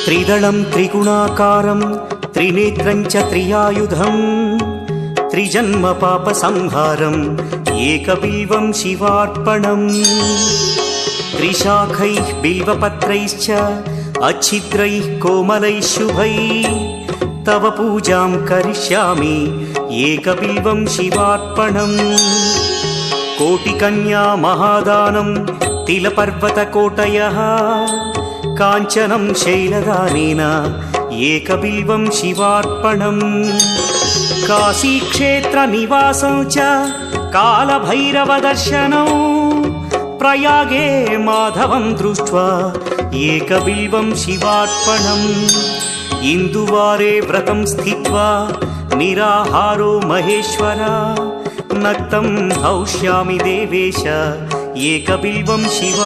त्रिदलं त्रिगुणाकारं त्रिनेत्रं च त्रियायुधं त्रिजन्म पापसंहारम् एकबिल्वं शिवार्पणम् त्रिशाखैः बिल्वपत्रैश्च अच्छिद्रैः कोमलैः शुभैः तव पूजां करिष्यामि एकबिल्वं शिवार्पणम् कोटिकन्या महादानं तिलपर्वतकोटयः काञ्चनं शैलदानेन एकबिल्वं शिवार्पणम् काशीक्षेत्रनिवासं च कालभैरवदर्शनौ प्रयागे माधवं दृष्ट्वा एकबिल्वं शिवार्पणम् इन्दुवारे व्रतं स्थित्वा निराहारो महेश्वर नक्तं हौष्यामि देवेश एकबिल्वं शिवा।